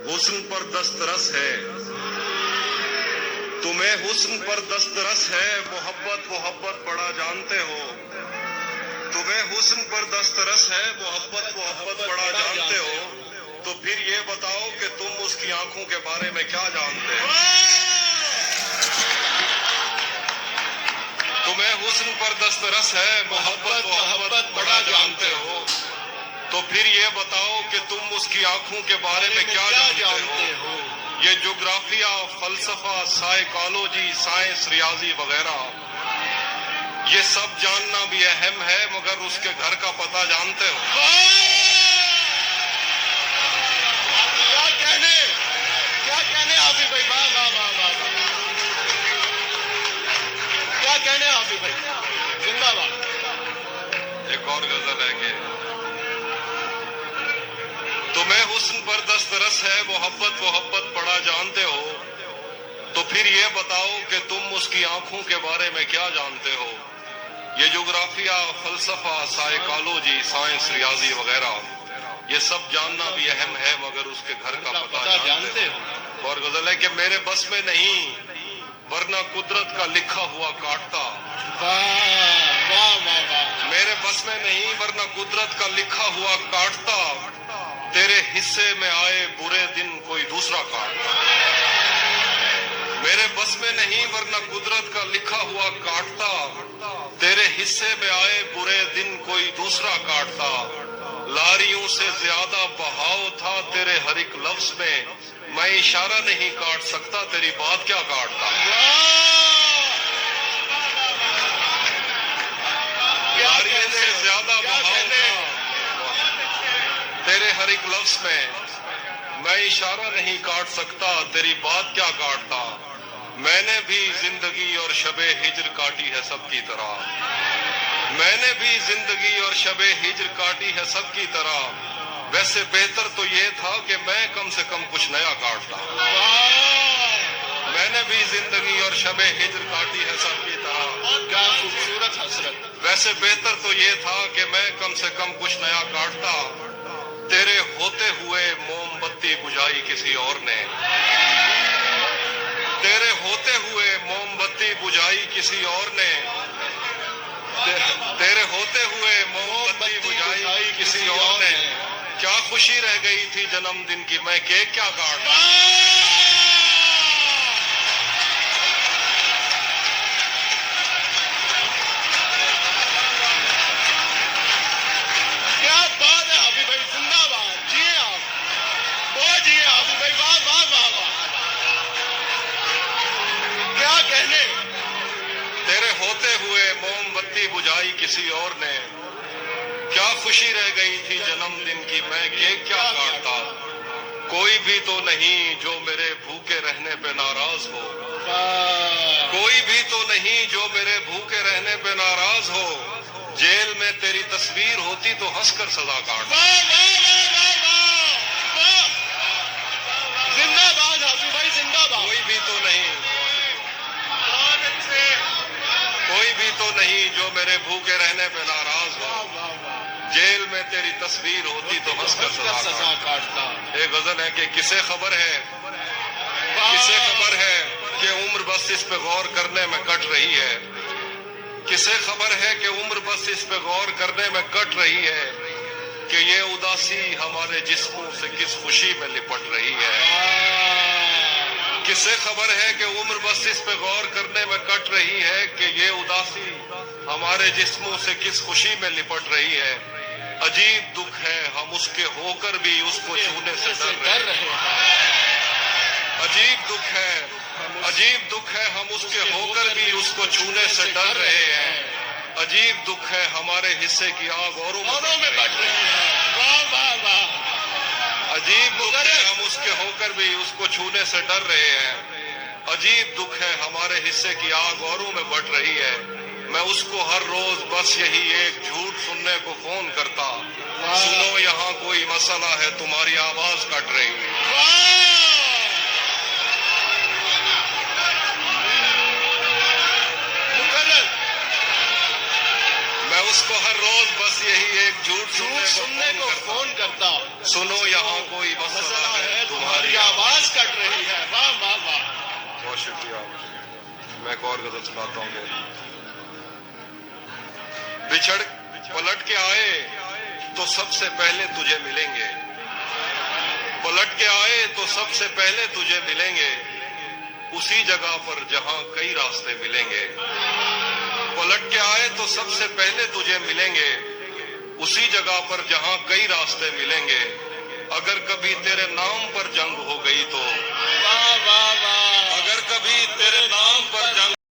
हुस्न पर दस्तरस है, तुम्हें हुस्न पर दस्तरस है, मोहब्बत मोहब्बत बड़ा जानते हो। तुम्हें हुस्न पर दस्तरस है, मोहब्बत मोहब्बत बड़ा जानते हो, तो फिर ये बताओ कि तुम उसकी आंखों के बारे में क्या जानते हो। तुम्हें हुस्न पर दस्तरस है, मोहब्बत मोहब्बत बड़ा जानते हो, तो फिर ये बताओ कि तुम उसकी आंखों के बारे में क्या जानते हो। ये ज्योग्राफिया, फलसफा, साइकोलॉजी, साइंस, रियाजी वगैरह, ये सब जानना भी अहम है, मगर उसके घर का पता जानते हो। क्या कहने हाफिज भाई, वाह वाह वाह वाह, क्या कहने हाफिज भाई, जिंदाबाद। एक और गजल है कि तुम्हें हुस्न पर दस्तरस है, मोहब्बत मोहब्बत बड़ा जानते हो, तो फिर ये बताओ कि तुम उसकी आंखों के बारे में क्या जानते हो। ये ज्योग्राफिया, फलसफा, साइकोलॉजी, साइंस, रियाजी वगैरह, ये सब जानना भी अहम है, मगर उसके घर का पता जानते हो। और गजल है कि मेरे बस में नहीं, वरना कुदरत का लिखा हुआ काटता। मेरे बस में नहीं, वरना कुदरत का लिखा हुआ काटता, तेरे हिस्से में आए बुरे दिन कोई दूसरा काटता। मेरे बस में नहीं, वरना कुदरत का लिखा हुआ काटता, तेरे हिस्से में आए बुरे दिन कोई दूसरा काटता। लारियों से ज्यादा बहाव था तेरे हर एक लफ्ज में, मैं इशारा नहीं काट सकता, तेरी बात क्या काटता। लारियों से ज्यादा बहाव था तेरे हर एक लफ्ज में, मैं इशारा नहीं काट सकता, तेरी बात क्या काटता। मैंने भी जिंदगी और शबे हिज्र काटी है सबकी तरह, मैंने भी जिंदगी और शबे हिज्र काटी है सबकी तरह। वैसे बेहतर तो ये था कि मैं कम से कम कुछ नया काटता। मैंने भी जिंदगी और शबे हिज्र काटी है सबकी तरह, क्या खूबसूरत हसरत। वैसे बेहतर तो ये था कि मैं कम से कम कुछ नया काटता, तेरे होते हुए मोमबत्ती बुझाई किसी और ने, तेरे होते हुए मोमबत्ती बुझाई किसी और ने, तेरे होते हुए मोमबत्ती बुझाई किसी और ने। क्या खुशी रह गई थी जन्मदिन की, मैं केक क्या काटता। तेरे होते हुए मोमबत्ती बुझाई किसी और ने, क्या खुशी रह गई थी जन्मदिन की, मैं केक क्या काटता। कोई भी तो नहीं जो मेरे भूखे रहने पे नाराज हो, कोई भी तो नहीं जो मेरे भूखे रहने पे नाराज हो। जेल में तेरी तस्वीर होती तो हंसकर सजा काटता। जिंदाबाद हाफिज भाई, जिंदाबाद। कोई भी तो नहीं, कोई भी तो नहीं जो मेरे भूखे रहने पे नाराज हो। जेल में तेरी तस्वीर होती तो हंसकर सजा काटता। एक गजल है कि किसे खबर है, किसे खबर है कि उम्र बस इस पे गौर करने में कट रही है। किसे खबर है कि उम्र बस इस पे गौर करने में कट रही है, कि ये उदासी हमारे जिस्मों से किस खुशी में लिपट रही है। किसे खबर है कि उम्र बस इस पे गौर करने में कट रही है, कि ये उदासी हमारे जिस्मों से किस खुशी में लिपट रही है। अजीब दुख है हम उसके होकर भी उसको छूने से डर रहे हैं। अजीब दुख है, अजीब दुख है हम उसके होकर भी उसको छूने से डर रहे हैं। अजीब दुख है हमारे हिस्से की आग औरों में बढ़ रही है। वाह वाह वाह। अजीब दुख है हम उसके होकर भी उसको छूने से डर रहे हैं। अजीब दुख है हमारे हिस्से की आग औरों में बढ़ रही है। मैं उसको हर रोज बस यही एक झूठ सुनने को फोन करता, सुनो यहाँ कोई मसला है तुम्हारी आवाज कट रही है। मैं उसको हर रोज बस यही एक झूठ सुनने को फोन करता, सुनो यहाँ कोई मसला है तुम्हारी सांस कट रही है। वाह वाह वाह। बहुत शुक्रिया। मैं एक और गजल सुनाता हूँ। बिछड़ पलट के आए तो सबसे पहले तुझे मिलेंगे, पलट के आए तो सबसे पहले तुझे मिलेंगे, उसी जगह पर जहां कई रास्ते मिलेंगे। पलट के आए तो सबसे पहले तुझे मिलेंगे, उसी जगह पर जहां कई रास्ते मिलेंगे। अगर कभी तेरे नाम पर जंग हो गई तो, वाह वाह वाह। अगर कभी तेरे नाम पर जंग